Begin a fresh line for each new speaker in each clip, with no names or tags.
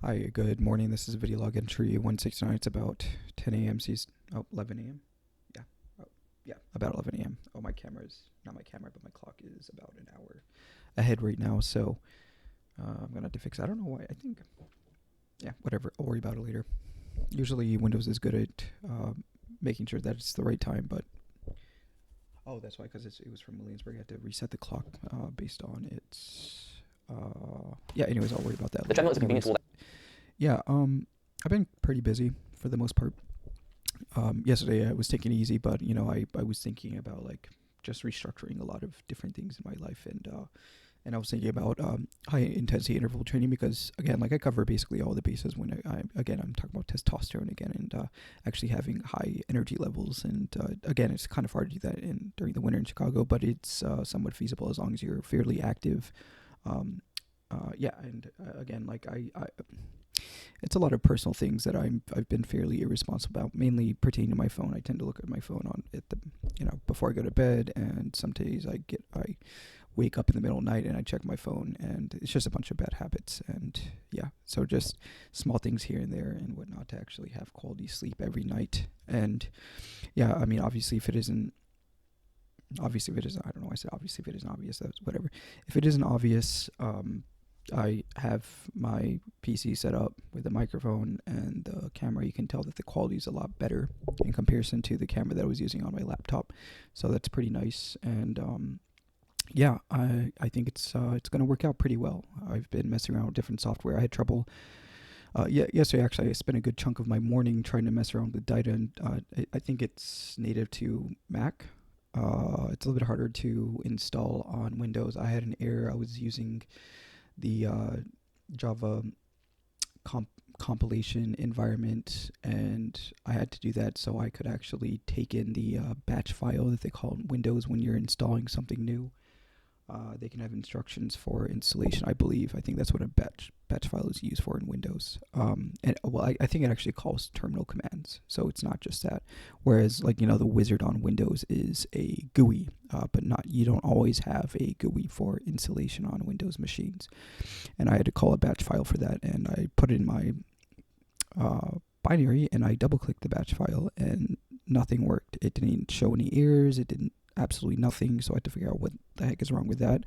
Hi, good morning. This is video log entry 169. It's about 10 a.m. 11 a.m. Yeah. Oh, yeah, about 11 a.m. Oh, my camera's not my camera, but my clock is about an hour ahead right now. So I'm gonna have to fix it. I don't know why. I think, yeah, whatever. I'll worry about it later. Usually, Windows is good at making sure that it's the right time, but oh, that's why, because it was from Williamsburg. I had to reset the clock based on its. Yeah. Anyways, I'll worry about that
The
later.
treadmill is a convenient
Anyways,
tool.
yeah. I've been pretty busy for the most part. Yesterday I was taking it easy, but I was thinking about like just restructuring a lot of different things in my life, and I was thinking about high intensity interval training because again, like I cover basically all the bases when I'm talking about testosterone again and actually having high energy levels, and again, it's kind of hard to do that during the winter in Chicago, but it's somewhat feasible as long as you're fairly active. Yeah, and again, like it's a lot of personal things that I've been fairly irresponsible about, mainly pertaining to my phone. I tend to look at my phone on at the before I go to bed, and some days I wake up in the middle of the night and I check my phone, and it's just a bunch of bad habits. And yeah, so just small things here and there and whatnot to actually have quality sleep every night. And yeah, I mean, obviously if it isn't, I don't know why I said obviously if it isn't obvious, that's whatever. If it isn't obvious, I have my PC set up with a microphone and the camera. You can tell that the quality is a lot better in comparison to the camera that I was using on my laptop, so that's pretty nice. And yeah, I think it's gonna work out pretty well. I've been messing around with different software. I had trouble. Yeah, yesterday actually I spent a good chunk of my morning trying to mess around with DITA, and I think it's native to Mac. It's a little bit harder to install on Windows. I had an error. I was using the Java comp- compilation environment, and I had to do that so I could actually take in the batch file that they call in Windows when you're installing something new. They can have instructions for installation, I believe. I think that's what a batch file is used for in Windows. And well, I think it actually calls terminal commands, so it's not just that. Whereas, like the wizard on Windows is a GUI, but not you don't always have a GUI for installation on Windows machines. And I had to call a batch file for that, and I put it in my binary, and I double clicked the batch file, and nothing worked. It didn't show any errors. It didn't absolutely nothing. So I had to figure out what the heck is wrong with that.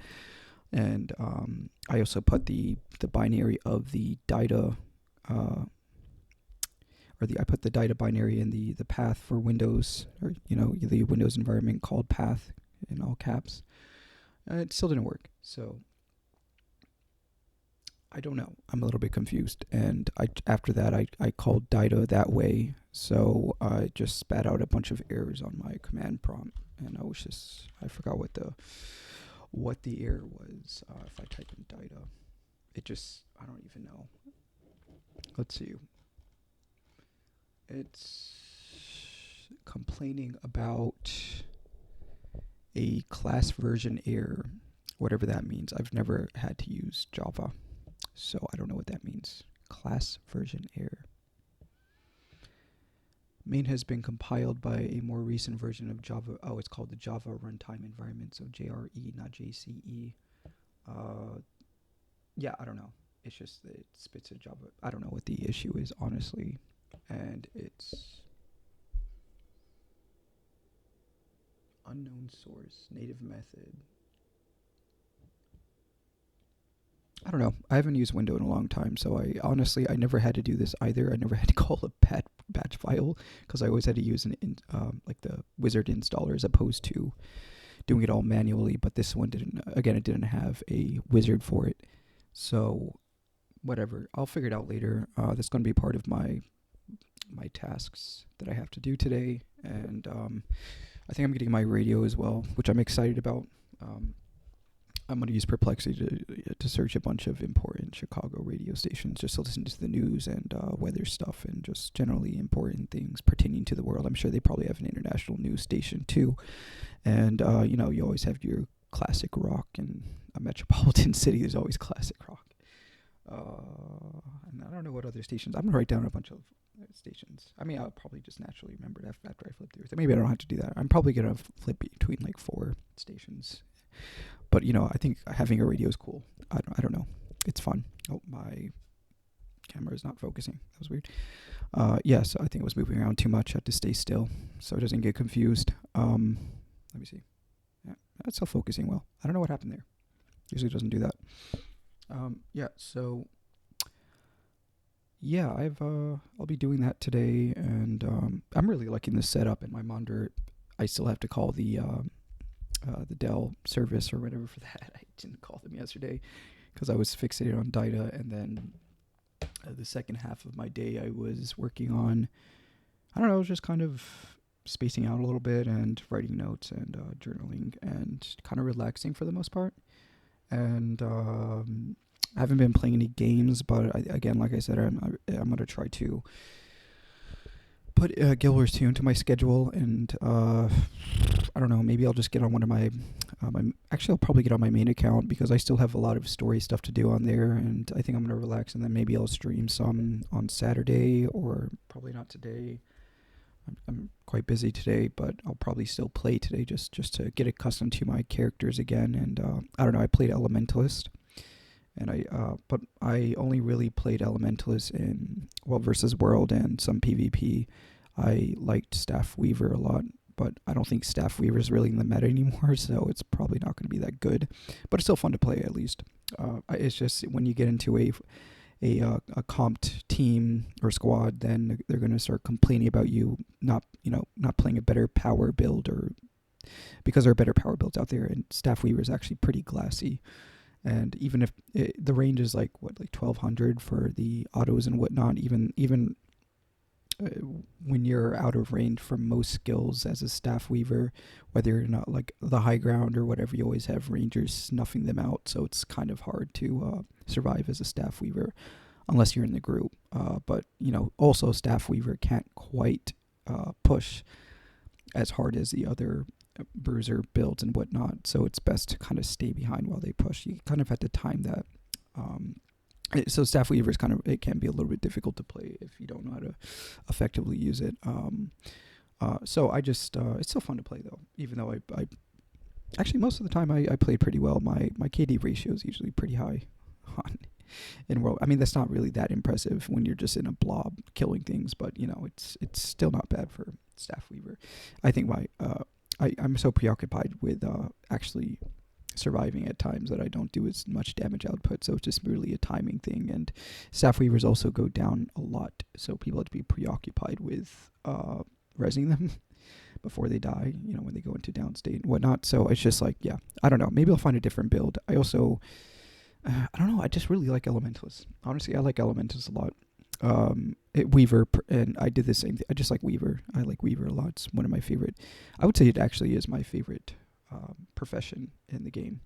And I also put the binary of the DITA, I put the DITA binary in the path for Windows, or the Windows environment called path in all caps. It still didn't work. So I don't know. I'm a little bit confused. And after that, I called DITA that way. So I just spat out a bunch of errors on my command prompt. And I forgot what the error was. If I type in DITA, I don't even know. Let's see. It's complaining about a class version error, whatever that means. I've never had to use Java, so I don't know what that means. Class version error. Main has been compiled by a more recent version of Java. Oh, it's called the Java Runtime Environment, so JRE, not JCE. Yeah, I don't know. It's just that it spits a Java. I don't know what the issue is, honestly. And it's unknown source, native method. I don't know. I haven't used Windows in a long time, so I never had to do this either. I never had to call a batch file because I always had to use like the wizard installer as opposed to doing it all manually. But this one didn't. Again, it didn't have a wizard for it, so whatever. I'll figure it out later. That's going to be part of my tasks that I have to do today, and I think I'm getting my radio as well, which I'm excited about. I'm going to use Perplexity to search a bunch of important Chicago radio stations just to listen to the news and weather stuff and just generally important things pertaining to the world. I'm sure they probably have an international news station too. And, you always have your classic rock. In a metropolitan city, there's always classic rock. And I don't know what other stations. I'm going to write down a bunch of stations. I mean, I'll probably just naturally remember it after I flip through it. Maybe I don't have to do that. I'm probably going to flip between like 4 stations, but I think having a radio is cool. I don't know. It's fun. Oh, my camera is not focusing. That was weird. Yeah, so I think it was moving around too much. I had to stay still so it doesn't get confused. Let me see. Yeah, that's still focusing well. I don't know what happened there. Usually it doesn't do that. Yeah, so yeah, I'll be doing that today, and I'm really liking this setup in my monitor. I still have to call the Dell service or whatever for that. I didn't call them yesterday because I was fixated on DITA, and then the second half of my day I was working on, I don't know, just kind of spacing out a little bit and writing notes and journaling and kind of relaxing for the most part. And I haven't been playing any games, but again, like I said, I'm going to try to put Guild Wars 2 into my schedule, and I don't know, maybe I'll just get on one of my, actually I'll probably get on my main account because I still have a lot of story stuff to do on there, and I think I'm going to relax, and then maybe I'll stream some on Saturday, or probably not today. I'm quite busy today, but I'll probably still play today just to get accustomed to my characters again, and I don't know, I played Elementalist, and but I only really played Elementalist in World versus World and some PvP. I liked Staff Weaver a lot, but I don't think Staff Weaver is really in the meta anymore, so it's probably not going to be that good. But it's still fun to play, at least. It's just when you get into a comped team or squad, then they're going to start complaining about you not playing a better power build, or because there are better power builds out there, and Staff Weaver is actually pretty glassy. And even if the range is like 1200 for the autos and whatnot, even when you're out of range from most skills as a Staff Weaver, whether you're not like the high ground or whatever, you always have rangers snuffing them out, so it's kind of hard to survive as a Staff Weaver unless you're in the group. But also Staff Weaver can't quite push as hard as the other bruiser builds and whatnot, so it's best to kind of stay behind while they push. You kind of have to time that. So Staff Weaver is it can be a little bit difficult to play if you don't know how to effectively use it. So I just it's still fun to play though, even though I actually most of the time I played pretty well. My KD ratio is usually pretty high in World. I mean, that's not really that impressive when you're just in a blob killing things, but it's still not bad for Staff Weaver. I think I'm so preoccupied with actually surviving at times that I don't do as much damage output, so it's just really a timing thing. And Staff Weavers also go down a lot, so people have to be preoccupied with resing them before they die, when they go into downstate and whatnot. So it's just like, yeah, I don't know, maybe I'll find a different build. I also I don't know, I just really like Elementalist. Honestly, I like Elementalist a lot. Weaver, and I did the same thing. I just like Weaver. I like Weaver a lot. It's one of my favorite. I would say it actually is my favorite profession in the game,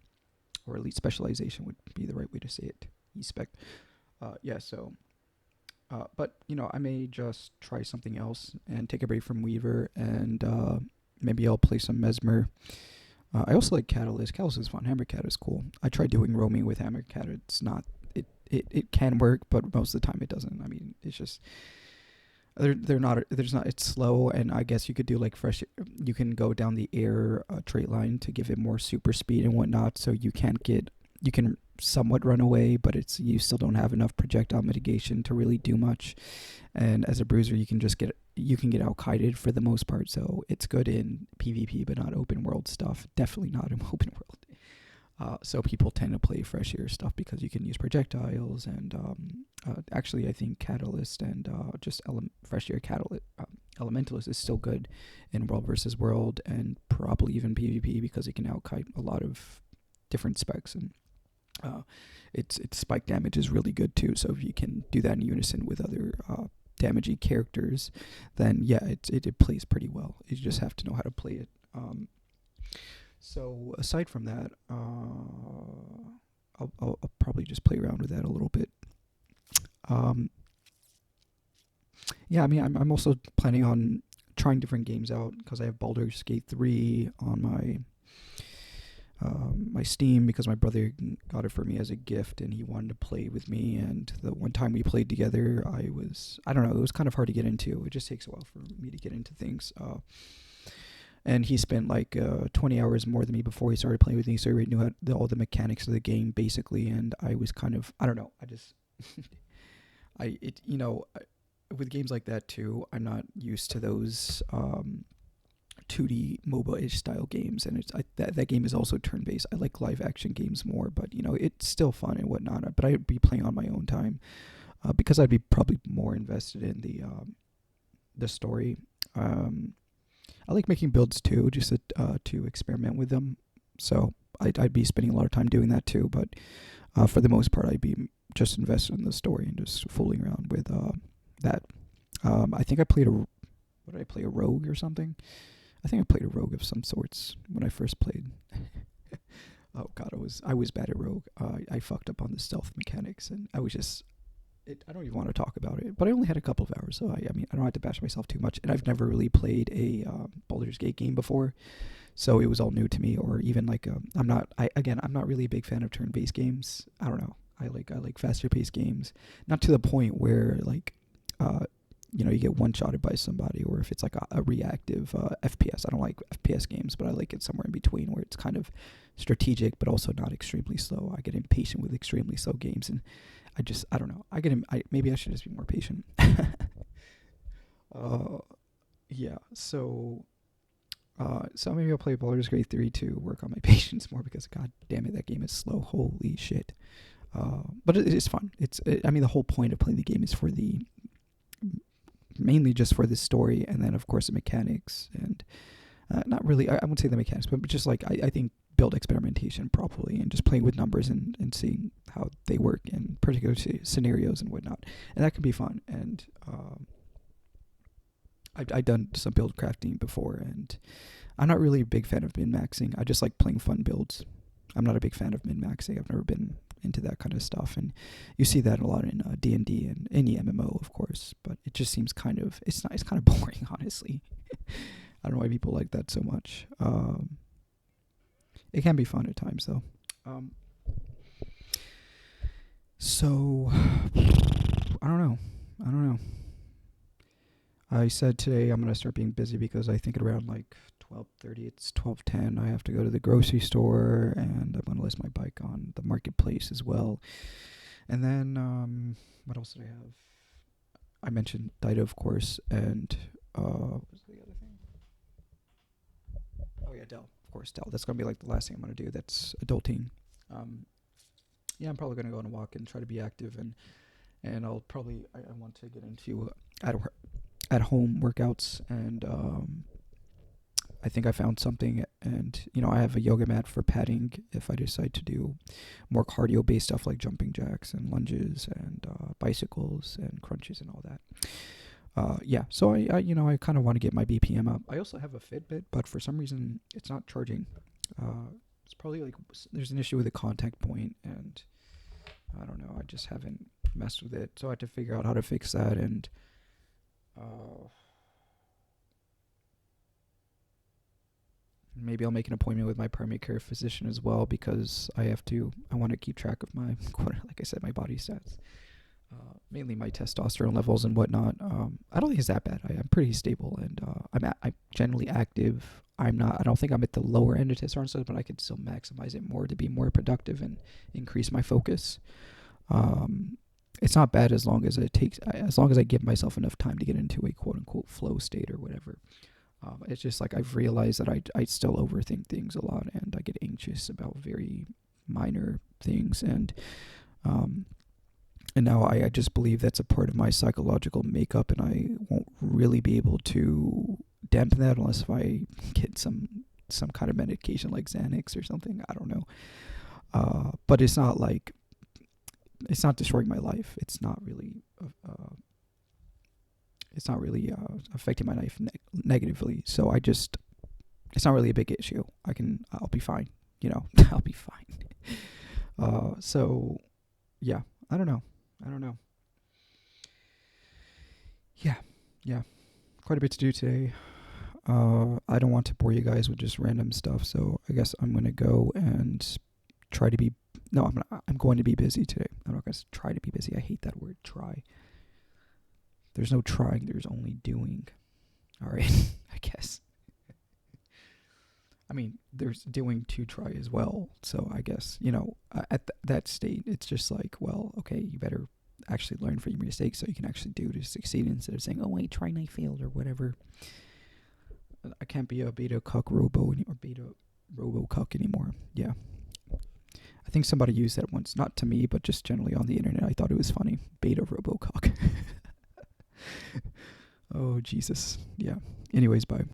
or at least specialization would be the right way to say it. E-spec. Yeah, so, but, I may just try something else and take a break from Weaver, and maybe I'll play some Mesmer. I also like Catalyst. Catalyst is fun. Hammercat is cool. I tried doing roaming with Hammercat. It's not, it can work, but most of the time it doesn't. I mean, it's just, it's slow, and I guess you could do like you can go down the air trait line to give it more super speed and whatnot, so you can somewhat run away, but you still don't have enough projectile mitigation to really do much. And as a bruiser, you can get out-kited for the most part, so it's good in PvP, but not open world stuff. Definitely not in open world. So people tend to play fresh air stuff because you can use projectiles, and actually I think Catalyst and just fresh air Elementalist is still good in World versus World, and probably even PvP because it can out-kite a lot of different specs, and its spike damage is really good too. So if you can do that in unison with other damaging characters, then yeah, it plays pretty well. You just have to know how to play it. So aside from that, I'll probably just play around with that a little bit. Yeah, I mean, I'm also planning on trying different games out because I have Baldur's Gate 3 on my Steam because my brother got it for me as a gift and he wanted to play with me. And the one time we played together, I don't know, it was kind of hard to get into. It just takes a while for me to get into things. And he spent like 20 hours more than me before he started playing with me, so he already knew all the mechanics of the game basically. And I was kind of, I don't know, with games like that too, I'm not used to those 2D MOBA-ish style games, and that game is also turn-based. I like live action games more, but it's still fun and whatnot. But I'd be playing on my own time because I'd be probably more invested in the story. I like making builds too, just to experiment with them. So I'd be spending a lot of time doing that too. But for the most part, I'd be just invested in the story and just fooling around with that. I think I played what did I play? A rogue or something? I think I played a rogue of some sorts when I first played. Oh god, I was bad at rogue. I fucked up on the stealth mechanics, and I was just. I don't even want to talk about it, but I only had a couple of hours, so I mean, I don't have to bash myself too much. And I've never really played a Baldur's Gate game before, so it was all new to me. Or even like I'm not really a big fan of turn-based games. I don't know. I like faster-paced games, not to the point where like you get one-shotted by somebody, or if it's like a reactive FPS. I don't like FPS games, but I like it somewhere in between where it's kind of strategic but also not extremely slow. I get impatient with extremely slow games, and I don't know. Maybe I should just be more patient. Yeah. So maybe I'll play Baldur's Gate 3 to work on my patience more because god damn it, that game is slow. Holy shit. But it's fun. I mean, the whole point of playing the game is mainly just for the story, and then of course the mechanics, and not really. I won't say the mechanics, but just like I think build experimentation properly and just playing with numbers and seeing how they work in particular scenarios and whatnot, and that can be fun. And I've done some build crafting before, and I'm not really a big fan of min-maxing. I just like playing fun builds. I'm not a big fan of min-maxing. I've never been into that kind of stuff, and you see that a lot in D&D and any MMO, of course. But it just seems kind of it's kind of boring, honestly. I don't know why people like that so much. It can be fun at times, though. So I don't know. I said today I'm gonna start being busy because I think at around like 12:30, it's 12:10. I have to go to the grocery store, and I'm gonna list my bike on the marketplace as well. And then what else did I have? I mentioned DITA, of course, and what was the other thing? Oh yeah, Dell. Of course, Dell. That's gonna be like the last thing I'm gonna do. That's adulting. Yeah, I'm probably gonna go on a walk and try to be active, and I'll probably I want to get into at home workouts, and I think I found something, and I have a yoga mat for padding if I decide to do more cardio based stuff like jumping jacks and lunges and bicycles and crunches and all that. Yeah, so I kind of want to get my BPM up. I also have a Fitbit, but for some reason it's not charging. It's probably like there's an issue with the contact point, and I don't know. I just haven't messed with it, so I had to figure out how to fix that. And maybe I'll make an appointment with my primary care physician as well, because I want to keep track of my, like I said, my body stats. Mainly my testosterone levels and whatnot. I don't think it's that bad. I'm pretty stable, and I'm generally active. I don't think I'm at the lower end of testosterone stuff, but I can still maximize it more to be more productive and increase my focus. It's not bad as long as I give myself enough time to get into a quote unquote flow state or whatever. It's just like I've realized that I still overthink things a lot, and I get anxious about very minor things, and now I just believe that's a part of my psychological makeup, and I won't really be able to dampen that unless if I get some kind of medication like Xanax or something. I don't know. But it's not destroying my life. It's not really affecting my life negatively. So it's not really a big issue. I'll be fine. I'll be fine. So yeah, I don't know. Yeah. Quite a bit to do today. I don't want to bore you guys with just random stuff, so I guess I'm gonna go and try to be. No, I'm going to be busy today. I'm not gonna try to be busy. I hate that word, try. There's no trying. There's only doing. All right, I guess. I mean, there's doing to try as well. So I guess at that state, it's just like, well, okay, you better actually learn from your mistakes so you can actually do to succeed instead of saying, oh, wait, try and I failed or whatever. I can't be a beta cuck robo or beta robo cuck anymore. Yeah. I think somebody used that once, not to me, but just generally on the internet. I thought it was funny. Beta robo cuck. Oh, Jesus. Yeah. Anyways, bye.